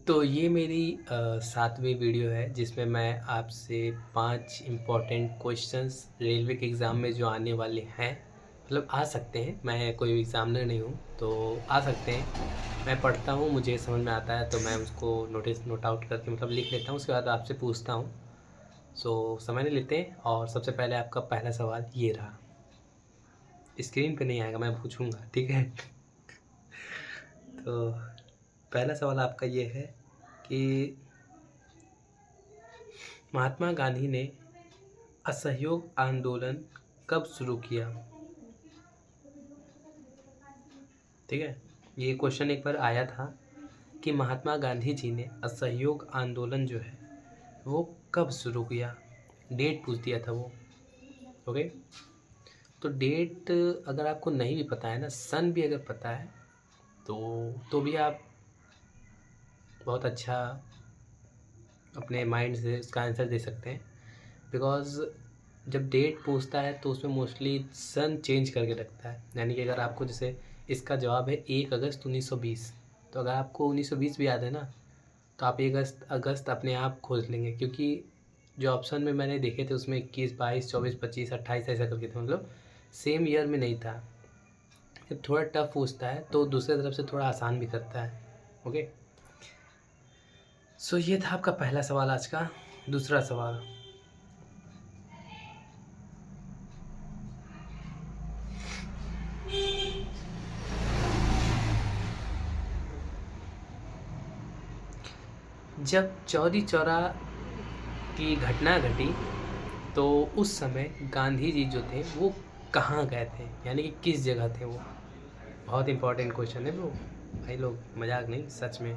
तो ये मेरी 7वीं वीडियो है जिसमें मैं आपसे 5 इम्पोर्टेंट क्वेश्चंस रेलवे के एग्ज़ाम में जो आने वाले हैं, मतलब आ सकते हैं, मैं कोई एग्ज़ामिनर नहीं हूँ, तो आ सकते हैं। मैं पढ़ता हूँ, मुझे समझ में आता है तो मैं उसको नोट आउट करके मतलब लिख लेता हूँ, उसके बाद आपसे पूछता हूँ। सो समय नहीं लेते और सबसे पहले आपका पहला सवाल ये रहा। स्क्रीन पे नहीं आएगा, मैं पूछूँगा, ठीक है? तो पहला सवाल आपका ये है कि महात्मा गांधी ने असहयोग आंदोलन कब शुरू किया? ठीक है, ये क्वेश्चन एक बार आया था कि महात्मा गांधी जी ने असहयोग आंदोलन जो है वो कब शुरू किया। डेट पूछ दिया था वो। ओके, तो डेट अगर आपको नहीं भी पता है ना, सन भी अगर पता है तो भी आप बहुत अच्छा अपने माइंड से इसका आंसर दे सकते हैं। बिकॉज़ जब डेट पूछता है तो उसमें मोस्टली सन चेंज करके रखता है। यानी कि अगर आपको जैसे इसका जवाब है 1 अगस्त 1920, तो अगर आपको 1920 भी याद है ना, तो आप 1 अगस्त अगस्त अपने आप खोज लेंगे, क्योंकि जो ऑप्शन में मैंने देखे थे उसमें 21, 22, 24, 25, 28 ऐसा करके थे, मतलब सेम ईयर में नहीं था। जब थोड़ा टफ पूछता है तो दूसरे तरफ से थोड़ा आसान भी करता है। ओके, सो ये था आपका पहला सवाल आज का। दूसरा सवाल, जब चौरी चौरा की घटना घटी तो उस समय गांधी जी जो थे वो कहाँ गए थे, यानी कि किस जगह थे वो? बहुत इंपॉर्टेंट क्वेश्चन है ब्रो, भाई लोग मजाक नहीं, सच में।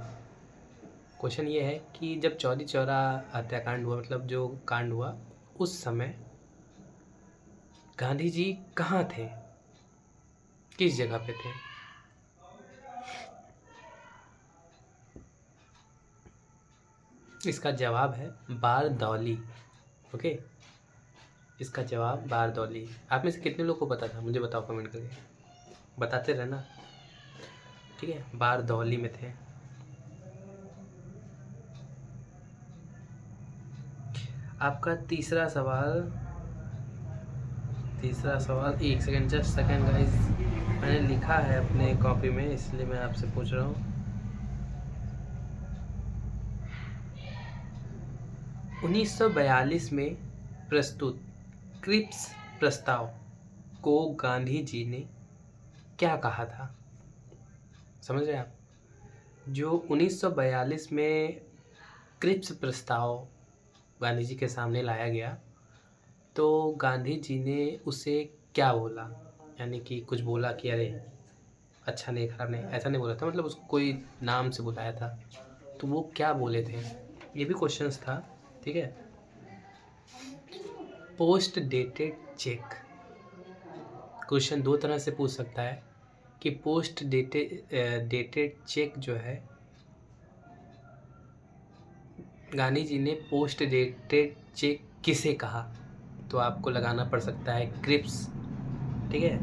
क्वेश्चन ये है कि जब चौरी चौरा हत्याकांड हुआ, मतलब जो कांड हुआ, उस समय गांधी जी कहाँ थे, किस जगह पे थे? इसका जवाब है बारदौली। ओके, इसका जवाब बारदौली। आप में से कितने लोग को पता था, मुझे बताओ कमेंट करके, बताते रहना, ठीक है? बारदौली में थे। आपका तीसरा सवाल, एक सेकंड, जस्ट सेकंड गाइस, मैंने लिखा है अपने कॉपी में इसलिए मैं आपसे पूछ रहा हूँ। 1942 में प्रस्तुत क्रिप्स प्रस्ताव को गांधी जी ने क्या कहा था? समझ रहे हैं आप? जो 1942 में क्रिप्स प्रस्ताव गांधी जी के सामने लाया गया, तो गांधी जी ने उसे क्या बोला? यानी कि कुछ बोला कि अरे अच्छा नहीं, खराब नहीं, ऐसा नहीं बोला था, मतलब उसको कोई नाम से बुलाया था, तो वो क्या बोले थे? ये भी क्वेश्चंस था, ठीक है? पोस्ट डेटेड चेक, क्वेश्चन दो तरह से पूछ सकता है कि पोस्ट डेटेड चेक जो है, गांधी जी ने पोस्ट डेटेड चेक किसे कहा? तो आपको लगाना पड़ सकता है क्रिप्स, ठीक है?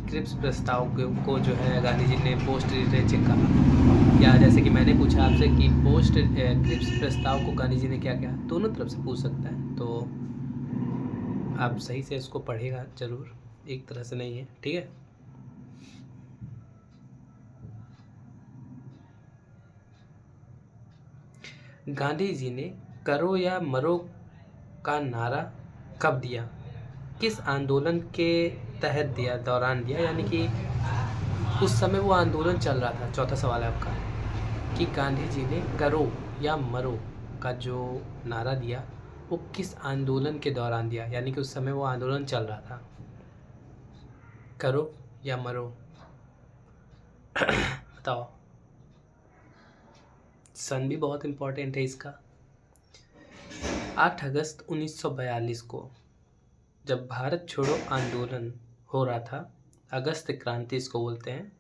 क्रिप्स प्रस्ताव को जो है गांधी जी ने पोस्ट डेटेड चेक कहा, या जैसे कि मैंने पूछा आपसे कि पोस्ट क्रिप्स प्रस्ताव को गांधी जी ने क्या किया, दोनों तरफ से पूछ सकता है। तो आप सही से इसको पढ़ेगा ज़रूर, एक तरह से नहीं है, ठीक है? गांधी जी ने करो या मरो का नारा कब दिया? किस आंदोलन के तहत दिया, दौरान दिया, यानी कि उस समय वो आंदोलन चल रहा था। चौथा सवाल है आपका कि गांधी जी ने करो या मरो का जो नारा दिया वो किस आंदोलन के दौरान दिया, यानी कि उस समय वो आंदोलन चल रहा था। करो या मरो, बताओ। सन भी बहुत इम्पोर्टेंट है इसका। 8 अगस्त 1942 को जब भारत छोड़ो आंदोलन हो रहा था, अगस्त क्रांति इसको बोलते हैं,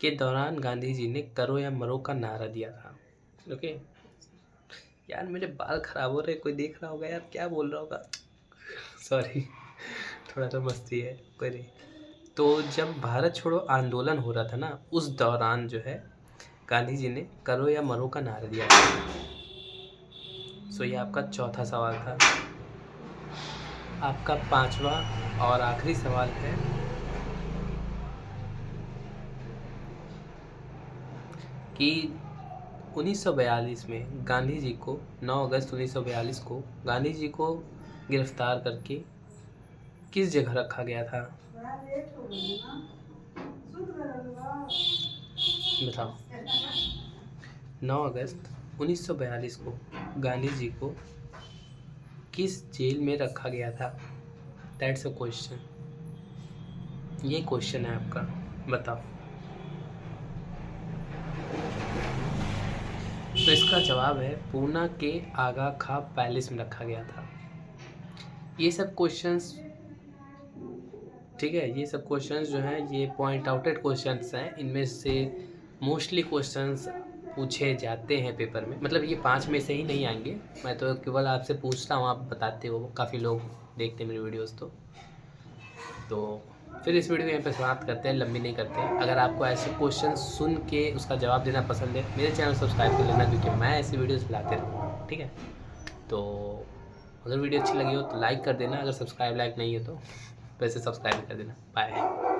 के दौरान गांधी जी ने करो या मरो का नारा दिया था। ओके यार, मेरे बाल खराब हो रहे, कोई देख रहा होगा यार, क्या बोल रहा होगा, सॉरी, थोड़ा तो मस्ती है, कोई नहीं। तो जब भारत छोड़ो आंदोलन हो रहा था ना, उस दौरान जो है गांधी जी ने करो या मरो का नारा दिया था। सो ये आपका चौथा सवाल था। आपका पांचवा और आखिरी सवाल है कि 1942 में गांधी जी को 9 अगस्त 1942 को गांधी जी को गिरफ्तार करके किस जगह रखा गया था? बताओ। 9 अगस्त 1942 को गांधी जी को किस जेल में रखा गया था? That's a question. ये क्वेश्चन है आपका, बताओ। तो इसका जवाब है पूना के आगा खां पैलेस में रखा गया था। ये सब क्वेश्चंस, ठीक है, ये सब क्वेश्चंस जो हैं ये पॉइंट आउटेड क्वेश्चंस हैं। इनमें से मोस्टली क्वेश्चंस पूछे जाते हैं पेपर में, मतलब ये 5 में से ही नहीं आएंगे। मैं तो केवल आपसे पूछता हूँ, आप बताते हो, काफ़ी लोग देखते हैं मेरी वीडियोस। तो फिर इस वीडियो को यहाँ पे समाप्त करते हैं, लंबी नहीं करते हैं। अगर आपको ऐसे क्वेश्चन सुन के उसका जवाब देना पसंद है, मेरे चैनल सब्सक्राइब कर लेना, क्योंकि मैं ऐसी वीडियोस लाते रहूँगा, ठीक है। तो अगर वीडियो अच्छी लगी हो तो लाइक कर देना, अगर सब्सक्राइब लाइक नहीं है तो वैसे सब्सक्राइब कर देना। बाय।